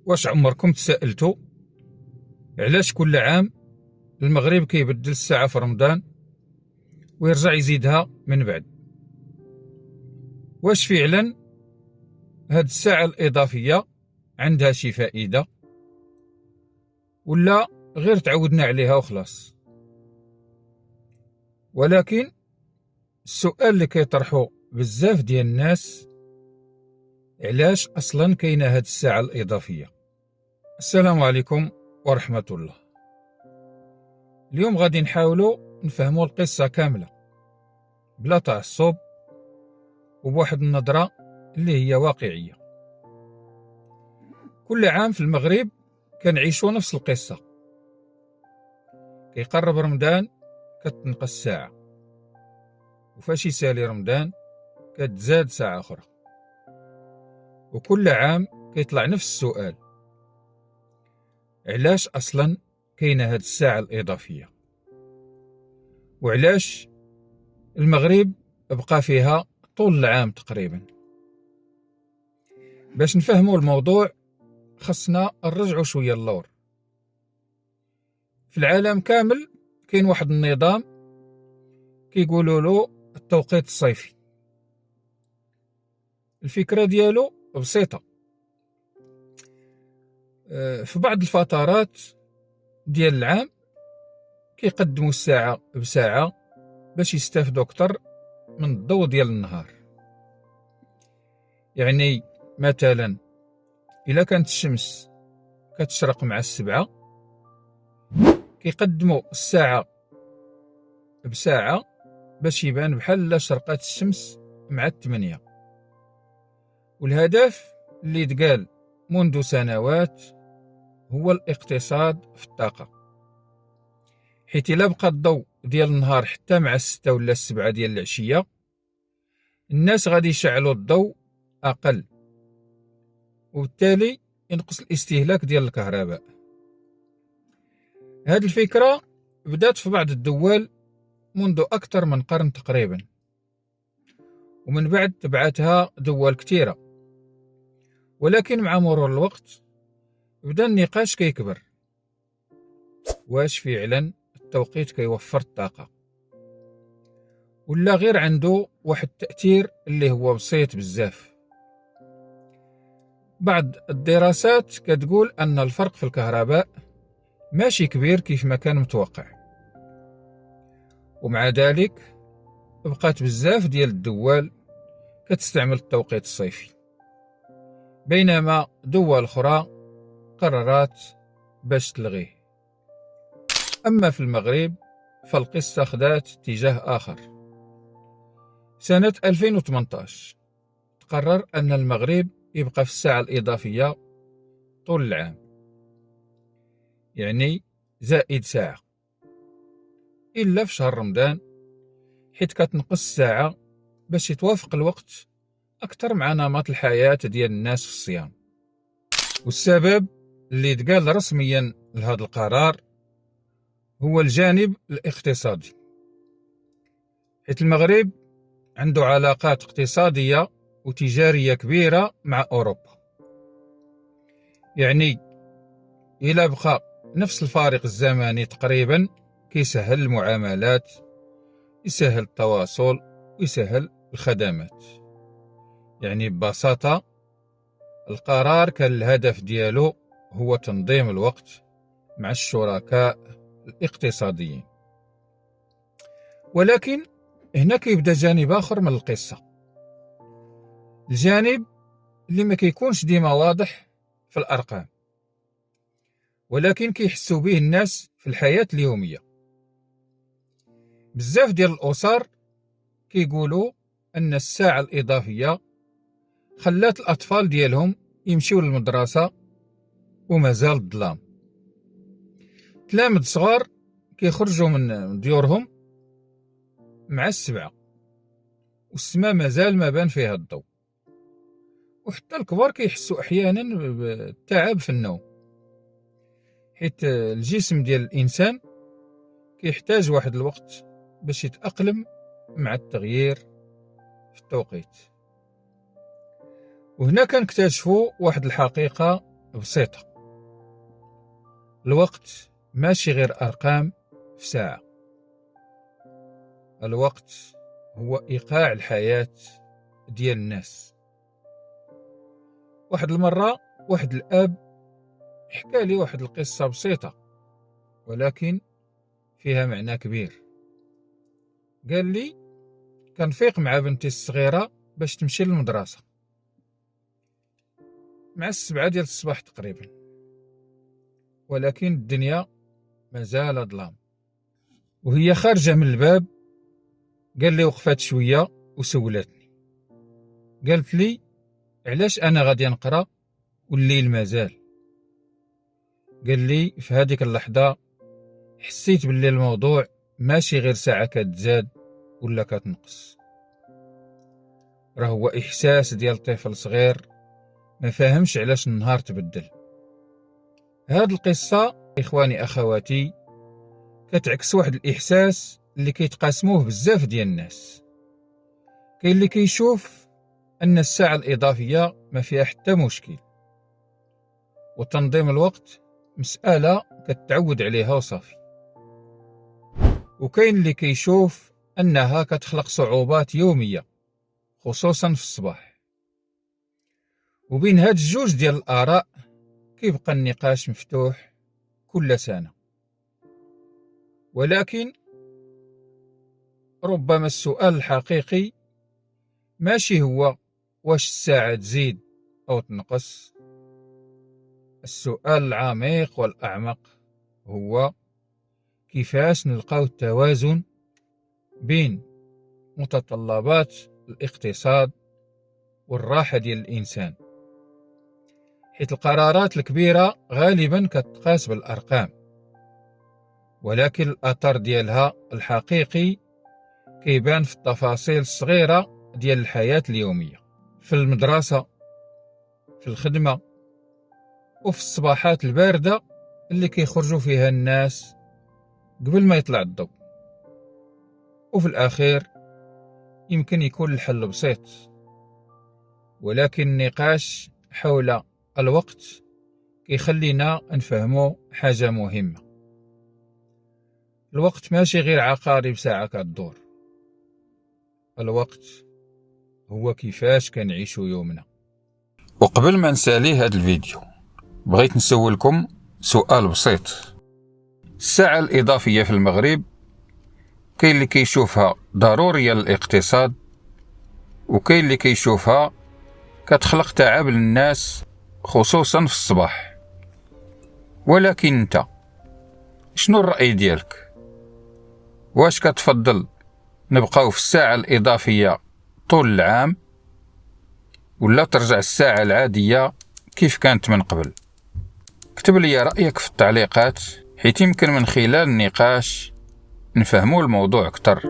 واش عمركم تساءلتوا علاش كل عام المغرب كيبدل الساعة في رمضان ويرجع يزيدها من بعد؟ واش فعلا هاد الساعة الإضافية عندها شي فائدة ولا غير تعودنا عليها وخلاص؟ ولكن السؤال اللي كيطرحو بزاف ديال الناس، علاش أصلا كاينة هاد الساعة الإضافية؟ السلام عليكم ورحمة الله. اليوم غادي نحاولوا نفهموا القصة كاملة بلا تعصب وبواحد النظرة اللي هي واقعية. كل عام في المغرب كنعيشوا نفس القصة، كيقرب رمضان كتنقص ساعة، وفاش يسالي رمضان كتزاد ساعة أخرى. وكل عام كيطلع نفس السؤال، علاش أصلا كاينة هاد الساعة الإضافية؟ وعلاش المغرب بقى فيها طول العام تقريبا؟ باش نفهموا الموضوع خصنا نرجعوا شوية اللور. في العالم كامل كاين واحد النظام كيقولوا له التوقيت الصيفي. الفكرة ديالو بسيطة، في بعض الفترات ديال العام كيقدموا الساعة بساعة باش يستافدوا أكثر من الضوء ديال النهار. يعني مثلا إلا كانت الشمس كتشرق مع 7 كيقدموا الساعة بساعة باش يبان بحال شرقات الشمس مع 8. والهدف اللي تقال منذ سنوات هو الاقتصاد في الطاقة، حيت إلا بقى الضوء ديال النهار حتى مع 6 ولا 7 ديال العشية، الناس غادي يشعلوا الضوء أقل، وبالتالي ينقص الاستهلاك ديال الكهرباء. هذه الفكرة بدات في بعض الدول منذ أكثر من قرن تقريبا، ومن بعد تبعتها دول كثيرة. ولكن مع مرور الوقت بدا النقاش كيكبر، واش فعلا التوقيت كيوفر الطاقة ولا غير عنده واحد التأثير اللي هو بسيط بزاف؟ بعض الدراسات كتقول أن الفرق في الكهرباء ماشي كبير كيف ما كان متوقع، ومع ذلك بقات بزاف ديال الدول كتستعمل التوقيت الصيفي، بينما دول أخرى قررت باش تلغيه. أما في المغرب فالقصة خدات اتجاه آخر. سنة 2018 تقرر أن المغرب يبقى في الساعة الإضافية طول العام، يعني زائد ساعة، إلا في شهر رمضان، حيت كتنقص ساعة باش يتوافق الوقت أكثر مع نمط الحياة ديال الناس في الصيام. والسبب اللي تقال رسميا لهذا القرار هو الجانب الاقتصادي، حيت المغرب عنده علاقات اقتصادية وتجارية كبيرة مع أوروبا. يعني إلا بقى نفس الفارق الزمني تقريبا كيسهل المعاملات، يسهل التواصل ويسهل الخدمات. يعني ببساطة القرار كان الهدف ديالو هو تنظيم الوقت مع الشركاء الاقتصاديين. ولكن هنا كيبدا جانب آخر من القصة، الجانب اللي ما كيكونش ديما واضح في الأرقام، ولكن كيحسوا به الناس في الحياة اليومية. بزاف ديال الأسر كيقولوا أن الساعة الإضافية خلات الأطفال ديالهم يمشيو للمدرسة ومازال الظلام. تلامذ صغار كيخرجوا من ديورهم مع 7 والسما مازال ما بان فيها الضوء. وحتى الكبار كيحسوا أحيانا بالتعب في النوم، حيت الجسم ديال الإنسان كيحتاج واحد الوقت باش يتأقلم مع التغيير في التوقيت. وهنا كنكتشفوا واحد الحقيقة بسيطة. الوقت ماشي غير أرقام في ساعة. الوقت هو إيقاع الحياة ديال الناس. واحد المرة واحد الأب حكى لي واحد القصة بسيطة ولكن فيها معنى كبير. قال لي كنفيق مع بنتي الصغيرة باش تمشي للمدرسة مع 7 ديال الصباح تقريبا، ولكن الدنيا مازال ظلام. وهي خارجة من الباب قال لي وقفات شوية وسولتني، قالت لي علاش أنا غادي نقرأ والليل مازال؟ قال لي في هذيك اللحظة حسيت باللي الموضوع ماشي غير ساعة كتزاد ولا كتنقص، راه هو إحساس ديال طفل صغير ما فاهمش علاش النهار تبدل. هاد القصة إخواني أخواتي كتعكس واحد الإحساس اللي كيتقاسموه بزاف ديال الناس. كاين اللي كيشوف أن الساعة الإضافية ما فيها حتى مشكل وتنظيم الوقت مسألة كتعود عليها وصافي، وكاين اللي كيشوف أنها كتخلق صعوبات يومية خصوصا في الصباح. وبين هاد الجوج ديال الآراء كيبقى النقاش مفتوح كل سنة، ولكن ربما السؤال الحقيقي ماشي هو واش الساعة تزيد أو تنقص. السؤال العميق والأعمق هو كيفاش نلقاو التوازن بين متطلبات الاقتصاد والراحة ديال الإنسان، حيث القرارات الكبيرة غالبا كتقاس بالأرقام ولكن الأثر ديالها الحقيقي كيبان في التفاصيل الصغيرة ديال الحياة اليومية، في المدرسة، في الخدمة، وفي الصباحات الباردة اللي كيخرجوا فيها الناس قبل ما يطلع الضوء. وفي الأخير يمكن يكون الحل بسيط، ولكن النقاش حول الوقت كيخلينا نفهموا حاجة مهمة. الوقت ماشي غير عقارب ساعة كتدور، الوقت هو كيفاش كنعيشو يومنا. وقبل ما نسالي هذا الفيديو بغيت نسولكم سؤال بسيط. الساعة الإضافية في المغرب كاين اللي كيشوفها ضرورية للاقتصاد وكاين اللي كيشوفها كتخلق تعب للناس خصوصا في الصباح. ولكن انت شنو الرأي ديالك؟ واش كتفضل نبقاو في الساعة الإضافية طول العام ولا ترجع الساعة العادية كيف كانت من قبل؟ اكتب لي رأيك في التعليقات حيث يمكن من خلال النقاش نفهموا الموضوع أكثر.